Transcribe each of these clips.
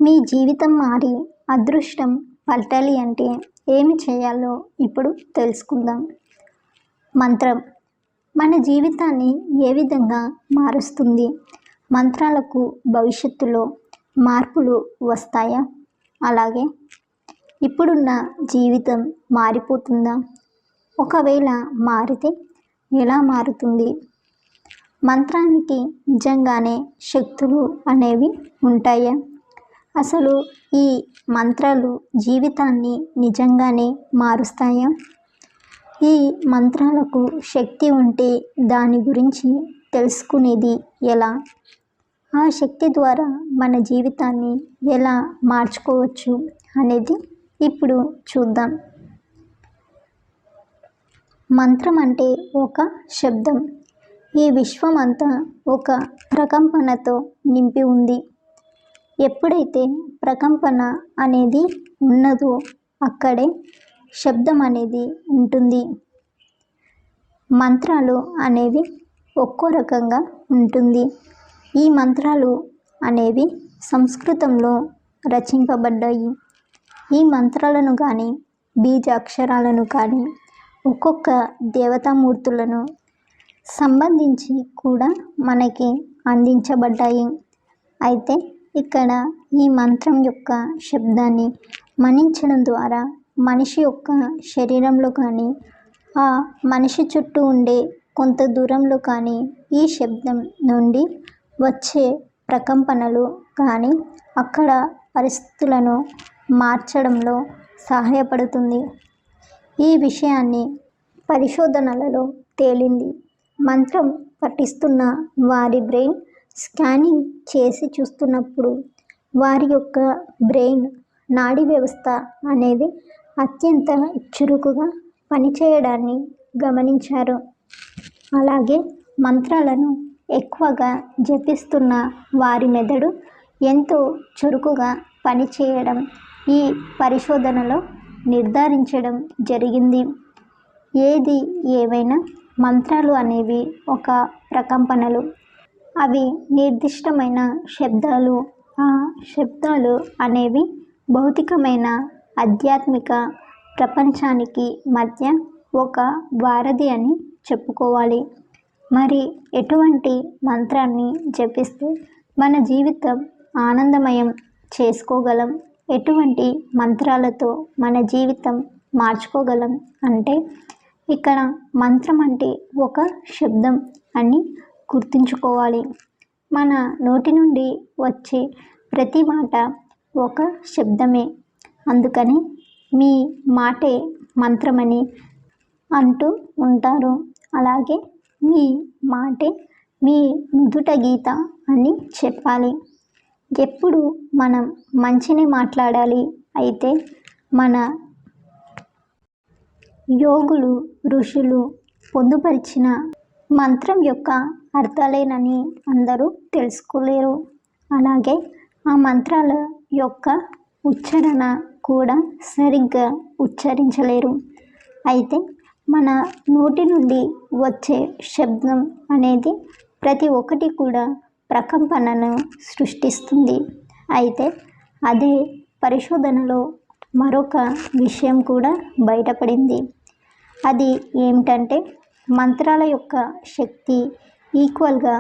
మీ జీవితం మారి అదృష్టం పలటాలి అంటే ఏమి చేయాలో ఇప్పుడు తెలుసుకుందాం. మంత్రం మన జీవితాన్ని ఏ విధంగా మారుస్తుంది? మంత్రాలకు భవిష్యత్తులో మార్పులు వస్తాయా? అలాగే ఇప్పుడున్న జీవితం మారిపోతుందా? ఒకవేళ మారితే ఎలా మారుతుంది? మంత్రానికి నిజంగానే శక్తులు అనేవి ఉంటాయా? అసలు ఈ మంత్రాలు జీవితాన్ని నిజంగానే మారుస్తాయా? ఈ మంత్రాలకు శక్తి ఉంటే దాని గురించి తెలుసుకునేది ఎలా? ఆ శక్తి ద్వారా మన జీవితాన్ని ఎలా మార్చుకోవచ్చు అనేది ఇప్పుడు చూద్దాం. మంత్రం అంటే ఒక శబ్దం. ఈ విశ్వం అంతా ఒక ప్రకంపనతో నింపి ఉంది. ఎప్పుడైతే ప్రకంపన అనేది ఉన్నదో అక్కడే శబ్దం అనేది ఉంటుంది. మంత్రాలు అనేవి ఒక్కో రకంగా ఉంటుంది. ఈ మంత్రాలు అనేవి సంస్కృతంలో రచింపబడ్డాయి. ఈ మంత్రాలను కానీ బీజాక్షరాలను కానీ ఒక్కొక్క దేవతామూర్తులను సంబంధించి కూడా మనకి అందించబడ్డాయి. అయితే ఇక్కడ ఈ మంత్రం యొక్క శబ్దాన్ని మనించడం ద్వారా మనిషి యొక్క శరీరంలో కానీ ఆ మనిషి చుట్టూ ఉండే కొంత దూరంలో కానీ ఈ శబ్దం నుండి వచ్చే ప్రకంపనలు కానీ అక్కడ పరిస్థితులను మార్చడంలో సహాయపడుతుంది. ఈ విషయాన్ని పరిశోధనలలో తేలింది. మంత్రం పఠిస్తున్న వారి బ్రెయిన్ స్కానింగ్ చేసి చూస్తున్నప్పుడు వారి యొక్క బ్రెయిన్ నాడీ వ్యవస్థ అనేది అత్యంత చురుకుగా పనిచేయడాన్ని గమనించారు. అలాగే మంత్రాలను ఎక్కువగా జపిస్తున్న వారి మెదడు ఎంతో చురుకుగా పనిచేయడం ఈ పరిశోధనలో నిర్ధారించడం జరిగింది. ఏది ఏవైనా మంత్రాలు అనేవి ఒక ప్రకంపనలు. అవి నిర్దిష్టమైన శబ్దాలు. ఆ శబ్దాలు అనేవి భౌతికమైన ఆధ్యాత్మిక ప్రపంచానికి మధ్య ఒక వారధి అని చెప్పుకోవాలి. మరి ఎటువంటి మంత్రాన్ని జపిస్తే మన జీవితం ఆనందమయం చేసుకోగలం? ఎటువంటి మంత్రాలతో మన జీవితం మార్చుకోగలం అంటే ఇక్కడ మంత్రం అంటే ఒక శబ్దం అని గుర్తుంచుకోవాలి. మన నోటి నుండి వచ్చే ప్రతి మాట ఒక శబ్దమే. అందుకని మీ మాటే మంత్రమని అంటూ ఉంటారు. అలాగే మీ మాటే మీ నుదుట గీత అని చెప్పాలి. ఎప్పుడు మనం మంచిని మాట్లాడాలి. అయితే మన యోగులు ఋషులు పొందుపరిచిన మంత్రం యొక్క అర్థాలేనని అందరూ తెలుసుకోలేరు. అలాగే ఆ మంత్రాల యొక్క ఉచ్చారణ కూడా సరిగ్గా ఉచ్చరించలేరు. అయితే మన నోటి నుండి వచ్చే శబ్దం అనేది ప్రతి ఒక్కటి కూడా ప్రకంపనను సృష్టిస్తుంది. అయితే అదే పరిశోధనలో మరొక విషయం కూడా బయటపడింది. అది ఏమిటంటే మంత్రాల యొక్క శక్తి ఈక్వల్గా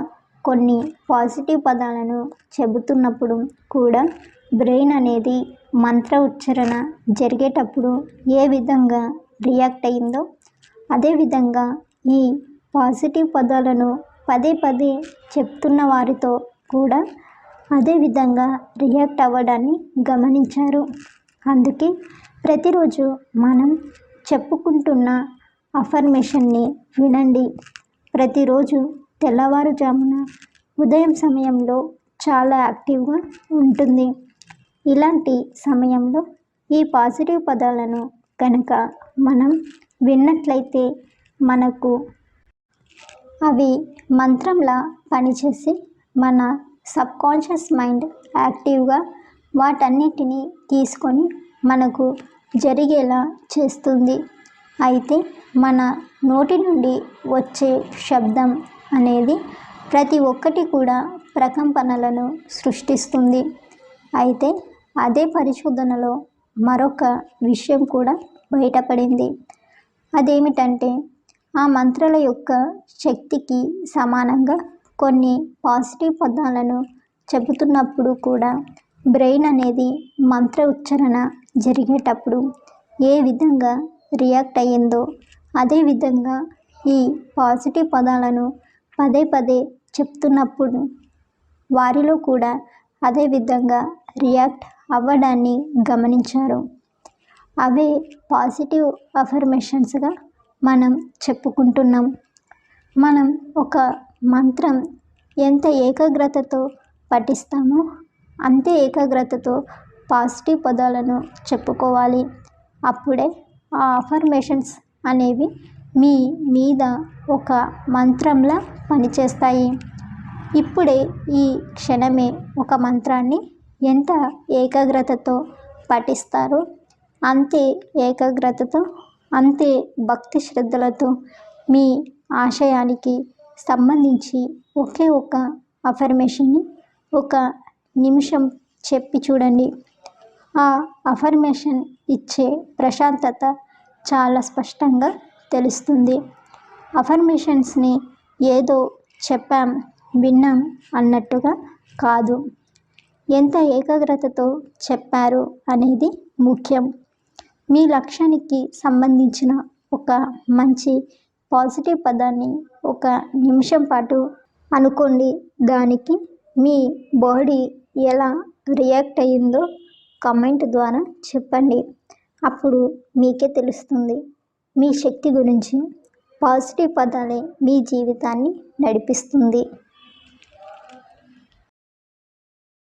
కొన్ని పాజిటివ్ పదాలను చెబుతున్నప్పుడు కూడా బ్రెయిన్ అనేది మంత్ర ఉచ్చారణ జరిగేటప్పుడు ఏ విధంగా రియాక్ట్ అయిందో అదేవిధంగా ఈ పాజిటివ్ పదాలను పదే పదే చెప్తున్న వారితో కూడా అదే విధంగా రియాక్ట్ అవ్వడాన్ని గమనించారు. అందుకే ప్రతిరోజు మనం చెప్పుకుంటున్న అఫర్మేషన్ని వినండి. ప్రతిరోజు తెల్లవారుజామున ఉదయం సమయంలో చాలా యాక్టివ్గా ఉంటుంది. ఇలాంటి సమయంలో ఈ పాజిటివ్ పదాలను కనుక మనం విన్నట్లయితే మనకు అవి మంత్రంలా పనిచేసి మన సబ్కాన్షియస్ మైండ్ యాక్టివ్గా వాటన్నిటిని తీసుకొని మనకు జరిగేలా చేస్తుంది. అయితే మన నోటి నుండి వచ్చే శబ్దం అనేది ప్రతి ఒక్కటి కూడా ప్రకంపనలను సృష్టిస్తుంది. అయితే అదే పరిశోధనలో మరొక విషయం కూడా బయటపడింది. అదేమిటంటే ఆ మంత్రాల యొక్క శక్తికి సమానంగా కొన్ని పాజిటివ్ పదాలను చెబుతున్నప్పుడు కూడా బ్రెయిన్ అనేది మంత్ర ఉచ్చారణ జరిగేటప్పుడు ఏ విధంగా రియాక్ట్ అయ్యిందో అదేవిధంగా ఈ పాజిటివ్ పదాలను పదే పదే చెప్తున్నప్పుడు వారిలో కూడా అదే విధంగా రియాక్ట్ అవ్వడాన్ని గమనించారు. అవే పాజిటివ్ అఫర్మేషన్స్గా మనం చెప్పుకుంటున్నాం. మనం ఒక మంత్రం ఎంత ఏకాగ్రతతో పఠిస్తామో అంతే ఏకాగ్రతతో పాజిటివ్ పదాలను చెప్పుకోవాలి. అప్పుడే ఆ అఫర్మేషన్స్ అనేవి మీ మీద ఒక మంత్రంలా పనిచేస్తాయి. ఇప్పుడే ఈ క్షణమే ఒక మంత్రాన్ని ఎంత ఏకాగ్రతతో పఠిస్తారో అంతే ఏకాగ్రతతో అంతే భక్తి శ్రద్ధలతో మీ ఆశయానికి సంబంధించి ఒకే ఒక అఫర్మేషన్ని ఒక నిమిషం చెప్పి చూడండి. ఆ అఫర్మేషన్ ఇచ్చే ప్రశాంతత చాలా స్పష్టంగా తెలుస్తుంది. అఫర్మేషన్స్ని ఏదో చెప్పాం విన్నాం అన్నట్టుగా కాదు, ఎంత ఏకాగ్రతతో చెప్పారు అనేది ముఖ్యం. మీ లక్ష్యానికి సంబంధించిన ఒక మంచి పాజిటివ్ పదాన్ని ఒక నిమిషం పాటు అనుకోండి. దానికి మీ బాడీ ఎలా రియాక్ట్ అయ్యిందో కామెంట్ ద్వారా చెప్పండి. అప్పుడు మీకే తెలుస్తుంది మీ శక్తి గురించి. పాజిటివ్ పదాలే మీ జీవితాన్ని నడిపిస్తుంది.